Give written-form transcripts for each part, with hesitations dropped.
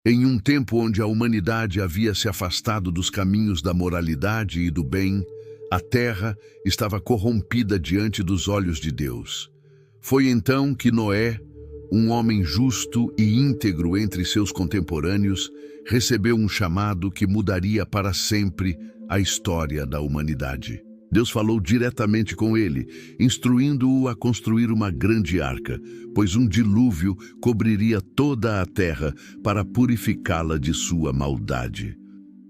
Em um tempo onde a humanidade havia se afastado dos caminhos da moralidade e do bem, a terra estava corrompida diante dos olhos de Deus. Foi então que Noé, um homem justo e íntegro entre seus contemporâneos, recebeu um chamado que mudaria para sempre a história da humanidade. Deus falou diretamente com ele, instruindo-o a construir uma grande arca, pois um dilúvio cobriria toda a terra para purificá-la de sua maldade.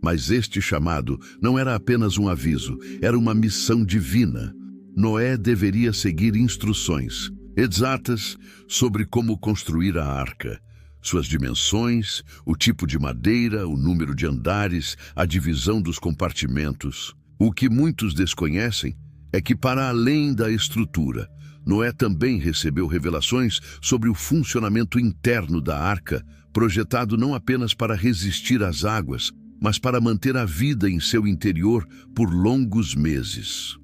Mas este chamado não era apenas um aviso, era uma missão divina. Noé deveria seguir instruções exatas sobre como construir a arca. Suas dimensões, o tipo de madeira, o número de andares, a divisão dos compartimentos. O que muitos desconhecem é que, para além da estrutura, Noé também recebeu revelações sobre o funcionamento interno da arca, projetado não apenas para resistir às águas, mas para manter a vida em seu interior por longos meses.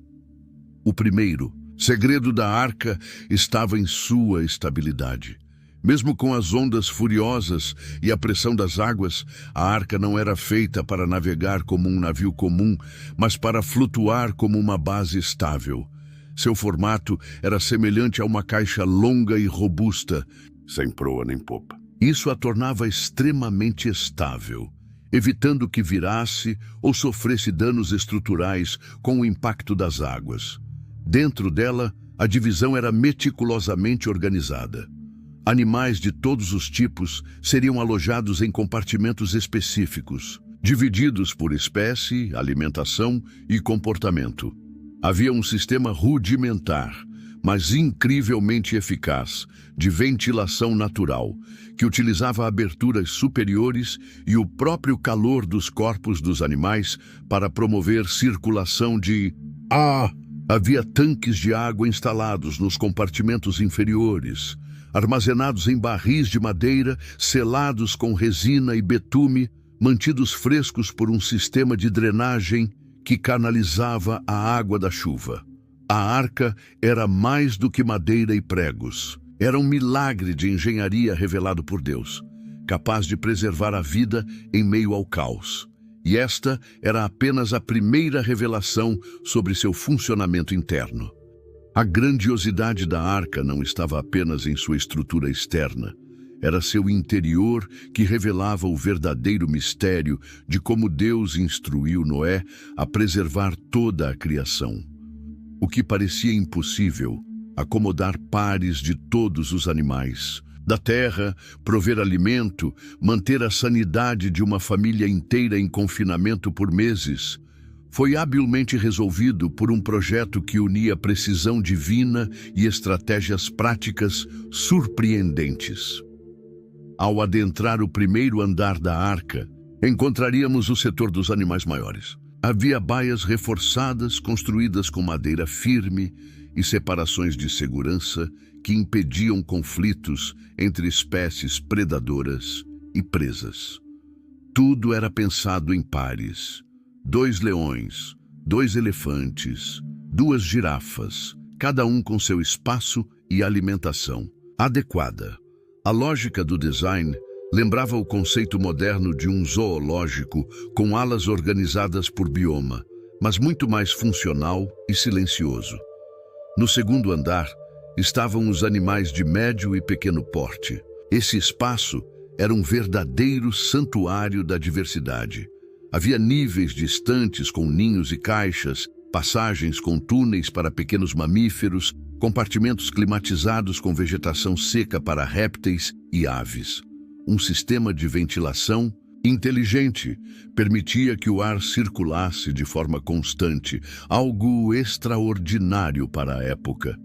O primeiro segredo da arca estava em sua estabilidade. Mesmo com as ondas furiosas e a pressão das águas, a arca não era feita para navegar como um navio comum, mas para flutuar como uma base estável. Seu formato era semelhante a uma caixa longa e robusta, sem proa nem popa. Isso a tornava extremamente estável, evitando que virasse ou sofresse danos estruturais com o impacto das águas. Dentro dela, a divisão era meticulosamente organizada. Animais de todos os tipos seriam alojados em compartimentos específicos, divididos por espécie, alimentação e comportamento. Havia um sistema rudimentar, mas incrivelmente eficaz, de ventilação natural, que utilizava aberturas superiores e o próprio calor dos corpos dos animais para promover circulação de ar. Havia tanques de água instalados nos compartimentos inferiores, armazenados em barris de madeira, selados com resina e betume, mantidos frescos por um sistema de drenagem que canalizava a água da chuva. A arca era mais do que madeira e pregos. Era um milagre de engenharia revelado por Deus, capaz de preservar a vida em meio ao caos. E esta era apenas a primeira revelação sobre seu funcionamento interno. A grandiosidade da arca não estava apenas em sua estrutura externa. Era seu interior que revelava o verdadeiro mistério de como Deus instruiu Noé a preservar toda a criação. O que parecia impossível, acomodar pares de todos os animais da terra, prover alimento, manter a sanidade de uma família inteira em confinamento por meses, foi habilmente resolvido por um projeto que unia precisão divina e estratégias práticas surpreendentes. Ao adentrar o primeiro andar da arca, encontraríamos o setor dos animais maiores. Havia baias reforçadas, construídas com madeira firme e separações de segurança que impediam conflitos entre espécies predadoras e presas. Tudo era pensado em pares. 2 leões, 2 elefantes, 2 girafas, cada um com seu espaço e alimentação adequada. A lógica do design lembrava o conceito moderno de um zoológico com alas organizadas por bioma, mas muito mais funcional e silencioso. No segundo andar estavam os animais de médio e pequeno porte. Esse espaço era um verdadeiro santuário da diversidade. Havia níveis distantes com ninhos e caixas, passagens com túneis para pequenos mamíferos, compartimentos climatizados com vegetação seca para répteis e aves. Um sistema de ventilação inteligente permitia que o ar circulasse de forma constante, algo extraordinário para a época.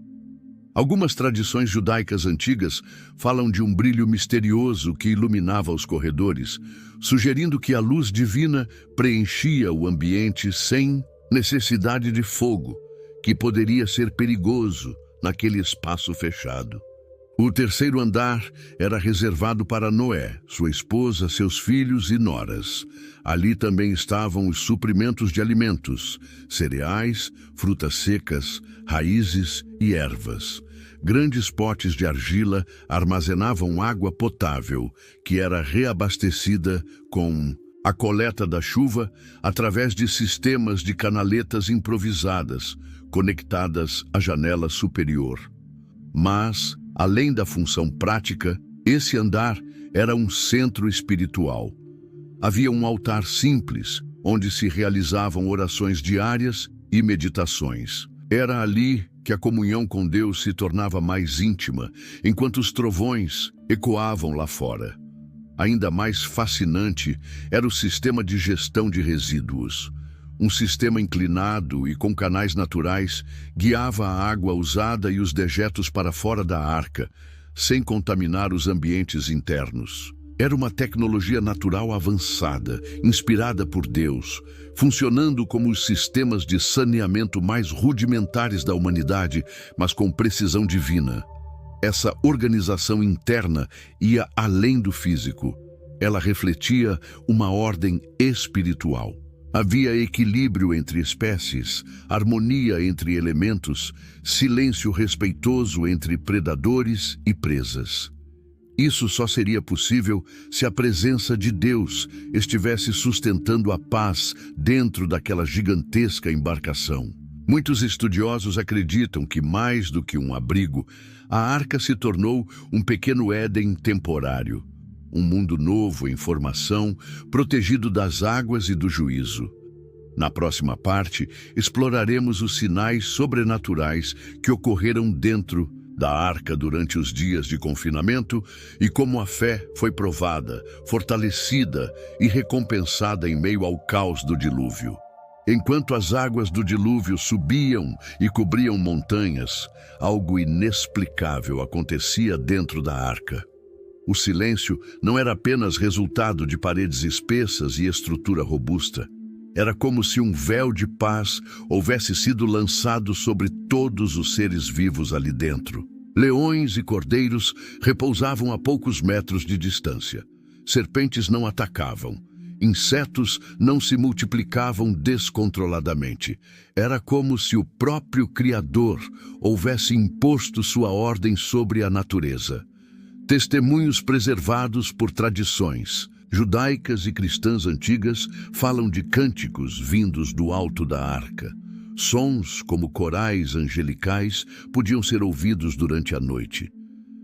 Algumas tradições judaicas antigas falam de um brilho misterioso que iluminava os corredores, sugerindo que a luz divina preenchia o ambiente sem necessidade de fogo, que poderia ser perigoso naquele espaço fechado. O terceiro andar era reservado para Noé, sua esposa, seus filhos e noras. Ali também estavam os suprimentos de alimentos, cereais, frutas secas, raízes e ervas. Grandes potes de argila armazenavam água potável, que era reabastecida com a coleta da chuva através de sistemas de canaletas improvisadas, conectadas à janela superior. Mas, além da função prática, esse andar era um centro espiritual. Havia um altar simples, onde se realizavam orações diárias e meditações. Era ali que a comunhão com Deus se tornava mais íntima, enquanto os trovões ecoavam lá fora. Ainda mais fascinante era o sistema de gestão de resíduos. Um sistema inclinado e com canais naturais guiava a água usada e os dejetos para fora da arca, sem contaminar os ambientes internos. Era uma tecnologia natural avançada, inspirada por Deus, funcionando como os sistemas de saneamento mais rudimentares da humanidade, mas com precisão divina. Essa organização interna ia além do físico. Ela refletia uma ordem espiritual. Havia equilíbrio entre espécies, harmonia entre elementos, silêncio respeitoso entre predadores e presas. Isso só seria possível se a presença de Deus estivesse sustentando a paz dentro daquela gigantesca embarcação. Muitos estudiosos acreditam que, mais do que um abrigo, a arca se tornou um pequeno Éden temporário. Um mundo novo em formação, protegido das águas e do juízo. Na próxima parte, exploraremos os sinais sobrenaturais que ocorreram dentro da arca durante os dias de confinamento e como a fé foi provada, fortalecida e recompensada em meio ao caos do dilúvio. Enquanto as águas do dilúvio subiam e cobriam montanhas, algo inexplicável acontecia dentro da arca. O silêncio não era apenas resultado de paredes espessas e estrutura robusta. Era como se um véu de paz houvesse sido lançado sobre todos os seres vivos ali dentro. Leões e cordeiros repousavam a poucos metros de distância. Serpentes não atacavam. Insetos não se multiplicavam descontroladamente. Era como se o próprio Criador houvesse imposto sua ordem sobre a natureza. Testemunhos preservados por tradições judaicas e cristãs antigas falam de cânticos vindos do alto da arca. Sons como corais angelicais podiam ser ouvidos durante a noite.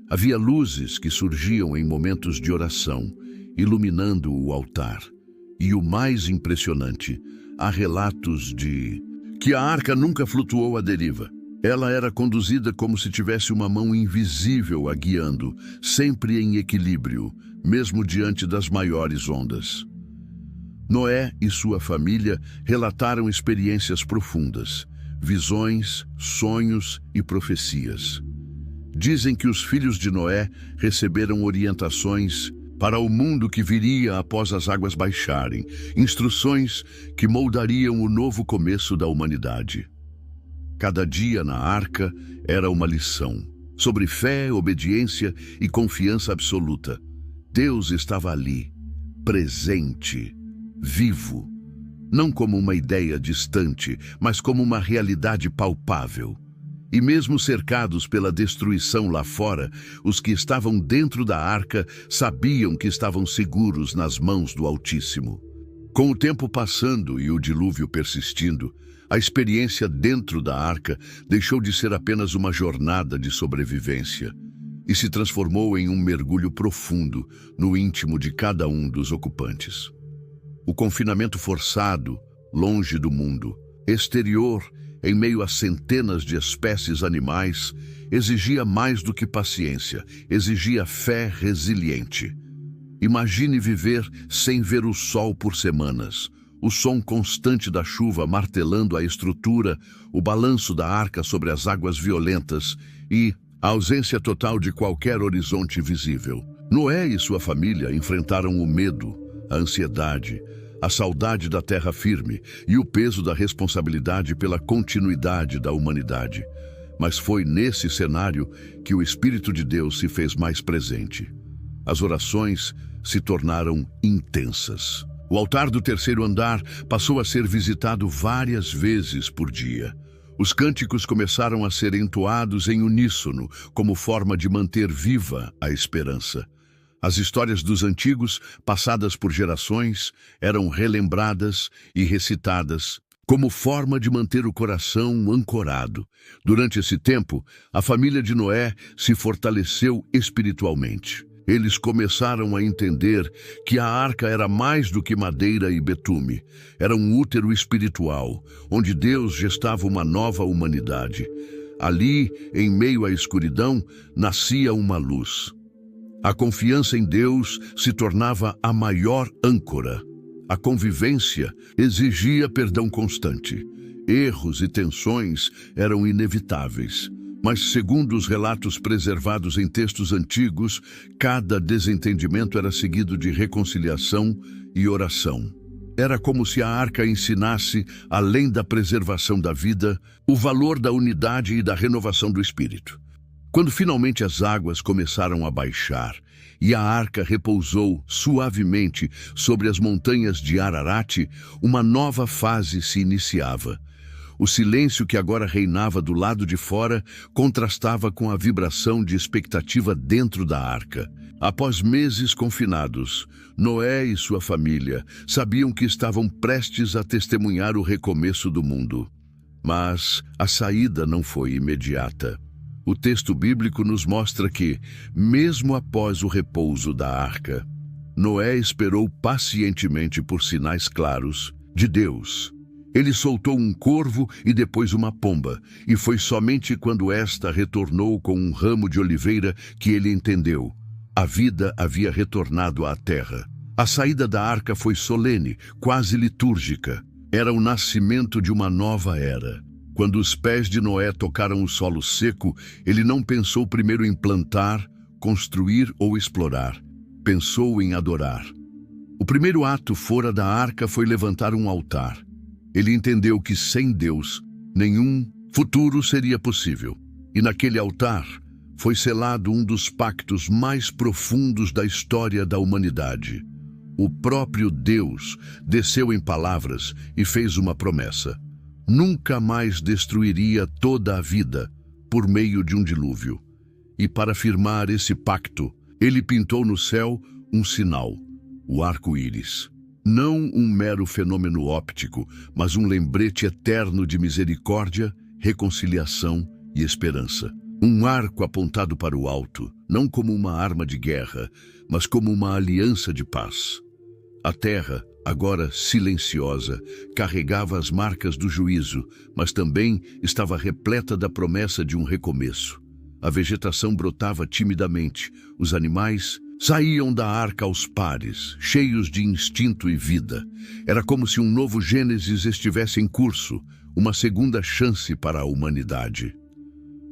Havia luzes que surgiam em momentos de oração, iluminando o altar. E o mais impressionante, há relatos de que a arca nunca flutuou à deriva. Ela era conduzida como se tivesse uma mão invisível a guiando, sempre em equilíbrio, mesmo diante das maiores ondas. Noé e sua família relataram experiências profundas, visões, sonhos e profecias. Dizem que os filhos de Noé receberam orientações para o mundo que viria após as águas baixarem, instruções que moldariam o novo começo da humanidade. Cada dia na arca era uma lição, sobre fé, obediência e confiança absoluta. Deus estava ali, presente, vivo, não como uma ideia distante, mas como uma realidade palpável. E mesmo cercados pela destruição lá fora, os que estavam dentro da arca sabiam que estavam seguros nas mãos do Altíssimo. Com o tempo passando e o dilúvio persistindo, a experiência dentro da arca deixou de ser apenas uma jornada de sobrevivência e se transformou em um mergulho profundo no íntimo de cada um dos ocupantes. O confinamento forçado, longe do mundo, exterior, em meio a centenas de espécies animais, exigia mais do que paciência, exigia fé resiliente. Imagine viver sem ver o sol por semanas, o som constante da chuva martelando a estrutura, o balanço da arca sobre as águas violentas e a ausência total de qualquer horizonte visível. Noé e sua família enfrentaram o medo, a ansiedade, a saudade da terra firme e o peso da responsabilidade pela continuidade da humanidade. Mas foi nesse cenário que o Espírito de Deus se fez mais presente. As orações se tornaram intensas. O altar do terceiro andar passou a ser visitado várias vezes por dia. Os cânticos começaram a ser entoados em uníssono, como forma de manter viva a esperança. As histórias dos antigos, passadas por gerações, eram relembradas e recitadas, como forma de manter o coração ancorado. Durante esse tempo, a família de Noé se fortaleceu espiritualmente. Eles começaram a entender que a arca era mais do que madeira e betume. Era um útero espiritual, onde Deus gestava uma nova humanidade. Ali, em meio à escuridão, nascia uma luz. A confiança em Deus se tornava a maior âncora. A convivência exigia perdão constante. Erros e tensões eram inevitáveis. Mas, segundo os relatos preservados em textos antigos, cada desentendimento era seguido de reconciliação e oração. Era como se a arca ensinasse, além da preservação da vida, o valor da unidade e da renovação do espírito. Quando finalmente as águas começaram a baixar e a arca repousou suavemente sobre as montanhas de Ararat, uma nova fase se iniciava. O silêncio que agora reinava do lado de fora contrastava com a vibração de expectativa dentro da arca. Após meses confinados, Noé e sua família sabiam que estavam prestes a testemunhar o recomeço do mundo. Mas a saída não foi imediata. O texto bíblico nos mostra que, mesmo após o repouso da arca, Noé esperou pacientemente por sinais claros de Deus. Ele soltou um corvo e depois uma pomba, e foi somente quando esta retornou com um ramo de oliveira que ele entendeu. A vida havia retornado à terra. A saída da arca foi solene, quase litúrgica. Era o nascimento de uma nova era. Quando os pés de Noé tocaram o solo seco, ele não pensou primeiro em plantar, construir ou explorar. Pensou em adorar. O primeiro ato fora da arca foi levantar um altar. Ele entendeu que sem Deus, nenhum futuro seria possível. E naquele altar foi selado um dos pactos mais profundos da história da humanidade. O próprio Deus desceu em palavras e fez uma promessa. Nunca mais destruiria toda a vida por meio de um dilúvio. E para firmar esse pacto, ele pintou no céu um sinal, o arco-íris. Não um mero fenômeno óptico, mas um lembrete eterno de misericórdia, reconciliação e esperança. Um arco apontado para o alto, não como uma arma de guerra, mas como uma aliança de paz. A terra, agora silenciosa, carregava as marcas do juízo, mas também estava repleta da promessa de um recomeço. A vegetação brotava timidamente, os animais saíam da arca aos pares, cheios de instinto e vida. Era como se um novo Gênesis estivesse em curso, uma segunda chance para a humanidade.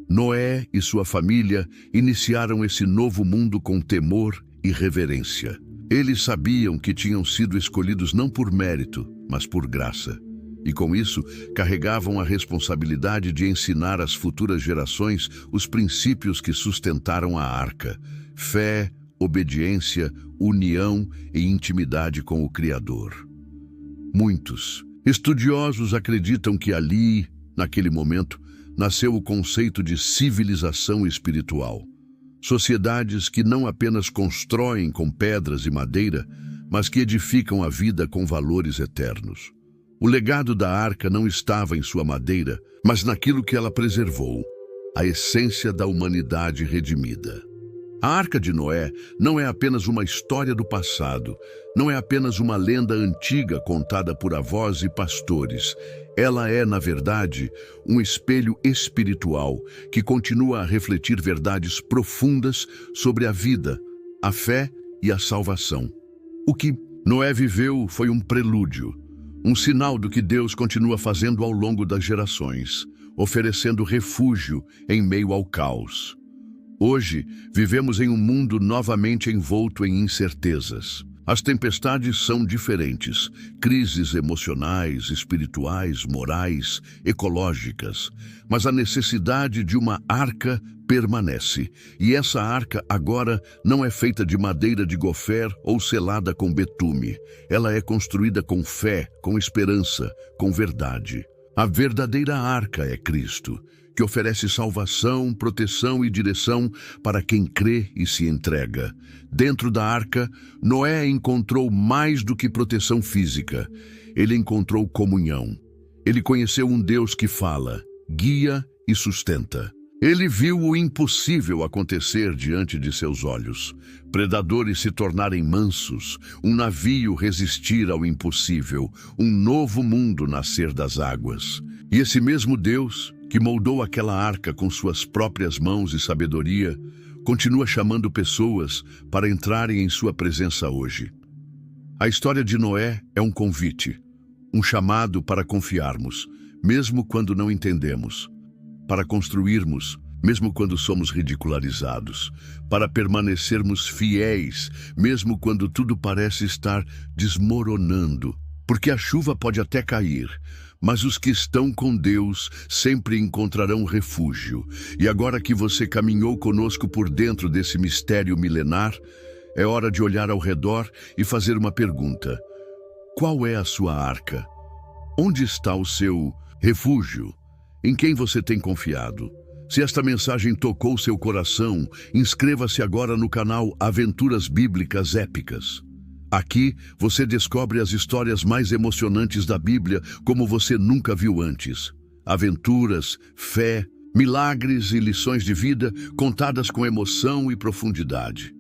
Noé e sua família iniciaram esse novo mundo com temor e reverência. Eles sabiam que tinham sido escolhidos não por mérito, mas por graça. E com isso, carregavam a responsabilidade de ensinar às futuras gerações os princípios que sustentaram a arca: fé, obediência, união e intimidade com o Criador. Muitos estudiosos acreditam que ali, naquele momento, nasceu o conceito de civilização espiritual. Sociedades que não apenas constroem com pedras e madeira, mas que edificam a vida com valores eternos. O legado da arca não estava em sua madeira, mas naquilo que ela preservou, a essência da humanidade redimida. A Arca de Noé não é apenas uma história do passado, não é apenas uma lenda antiga contada por avós e pastores. Ela é, na verdade, um espelho espiritual que continua a refletir verdades profundas sobre a vida, a fé e a salvação. O que Noé viveu foi um prelúdio, um sinal do que Deus continua fazendo ao longo das gerações, oferecendo refúgio em meio ao caos. Hoje, vivemos em um mundo novamente envolto em incertezas. As tempestades são diferentes, crises emocionais, espirituais, morais, ecológicas. Mas a necessidade de uma arca permanece. E essa arca agora não é feita de madeira de gofer ou selada com betume. Ela é construída com fé, com esperança, com verdade. A verdadeira arca é Cristo, que oferece salvação, proteção e direção para quem crê e se entrega. Dentro da arca, Noé encontrou mais do que proteção física. Ele encontrou comunhão. Ele conheceu um Deus que fala, guia e sustenta. Ele viu o impossível acontecer diante de seus olhos. Predadores se tornarem mansos, um navio resistir ao impossível, um novo mundo nascer das águas. E esse mesmo Deus, que moldou aquela arca com suas próprias mãos e sabedoria, continua chamando pessoas para entrarem em sua presença hoje. A história de Noé é um convite, um chamado para confiarmos, mesmo quando não entendemos, para construirmos, mesmo quando somos ridicularizados, para permanecermos fiéis, mesmo quando tudo parece estar desmoronando. Porque a chuva pode até cair, mas os que estão com Deus sempre encontrarão refúgio. E agora que você caminhou conosco por dentro desse mistério milenar, é hora de olhar ao redor e fazer uma pergunta. Qual é a sua arca? Onde está o seu refúgio? Em quem você tem confiado? Se esta mensagem tocou seu coração, inscreva-se agora no canal Aventuras Bíblicas Épicas. Aqui você descobre as histórias mais emocionantes da Bíblia como você nunca viu antes. Aventuras, fé, milagres e lições de vida contadas com emoção e profundidade.